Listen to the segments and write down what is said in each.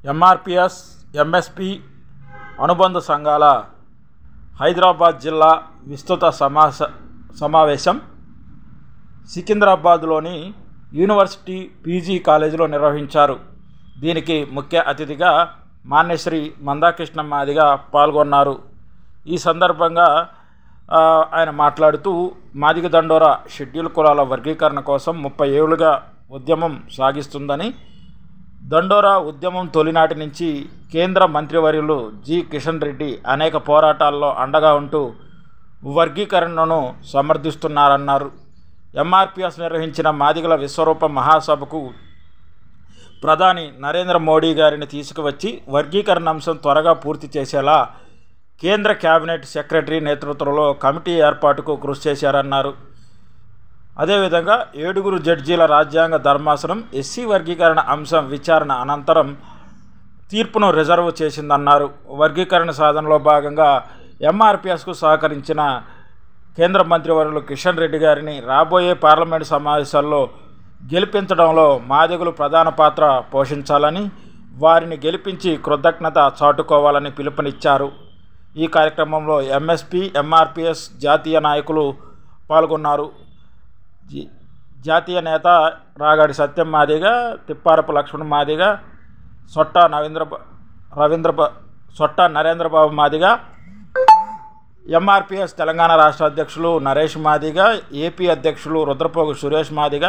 MRPS, MSP అనుబంధ సంఘాల హైదరాబాద్ జిల్లా విస్తృత సమావేశం సికింద్రాబాద్లోని యూనివర్సిటీ పీజీ కాలేజీలో నిర్వహించారు. దీనికి ముఖ్య అతిథిగా మాన్యశ్రీ మందాకృష్ణ మాదిగ పాల్గొన్నారు. ఈ సందర్భంగా ఆయన మాట్లాడుతూ మాదిగ దండోరా షెడ్యూల్ కులాల వర్గీకరణ కోసం 30 ఏళ్లుగా ఉద్యమం సాగిస్తుందని, దండోరా ఉద్యమం తొలినాటి నుంచి కేంద్ర మంత్రివర్యులు జి కిషన్ రెడ్డి అనేక పోరాటాల్లో అండగా ఉంటూ వర్గీకరణను సమర్థిస్తున్నారన్నారు. ఎంఆర్పిఎస్ నిర్వహించిన మాదిగల విశ్వరూప మహాసభకు ప్రధాని నరేంద్ర మోడీ గారిని తీసుకువచ్చి వర్గీకరణ అంశం త్వరగా పూర్తి చేసేలా కేంద్ర కేబినెట్ సెక్రటరీ నేతృత్వంలో కమిటీ ఏర్పాటుకు కృషి చేశారన్నారు. అదేవిధంగా 7 జడ్జీల రాజ్యాంగ ధర్మాసనం ఎస్సీ వర్గీకరణ అంశం విచారణ అనంతరం తీర్పును రిజర్వ్ చేసిందన్నారు. వర్గీకరణ సాధనలో భాగంగా ఎంఆర్పిఎస్కు సహకరించిన కేంద్ర మంత్రివర్యులు కిషన్ రెడ్డి గారిని రాబోయే పార్లమెంటు సమావేశాల్లో గెలిపించడంలో మాదిగలు ప్రధాన పాత్ర పోషించాలని, వారిని గెలిపించి కృతజ్ఞత చాటుకోవాలని పిలుపునిచ్చారు. ఈ కార్యక్రమంలో ఎంఎస్పి, ఎంఆర్పిఎస్ జాతీయ నాయకులు పాల్గొన్నారు. జాతీయ నేత రాగాడి సత్యం మాదిగ, తిప్పారపు లక్ష్మణ్ మాదిగ, సొట్టా నరేంద్రబాబు మాదిగ, ఎంఆర్పిఎస్ తెలంగాణ రాష్ట్ర అధ్యక్షులు నరేష్ మాదిగ, ఏపీ అధ్యక్షులు రుద్రపోగు సురేష్ మాదిగ,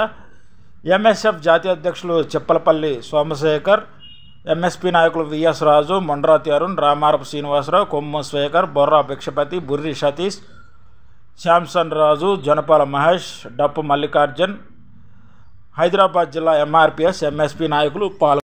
ఎంఎస్ఎఫ్ జాతీయ అధ్యక్షులు చెప్పలపల్లి సోమశేఖర్, ఎంఎస్పి నాయకులు విఎస్ రాజు, మొండ్రాతి అరుణ్, రామారపు శ్రీనివాసరావు, కొమ్ము శేఖర్, బొర్రా భిక్షపతి, బుర్రి సతీష్, శాంసన్ రాజు, జనపాల మహేష్, డప్పు మల్లికార్జున్, హైదరాబాద్ జిల్లా ఎంఆర్పిఎస్, ఎంఎస్పి నాయకులు పాల్గొన్నారు.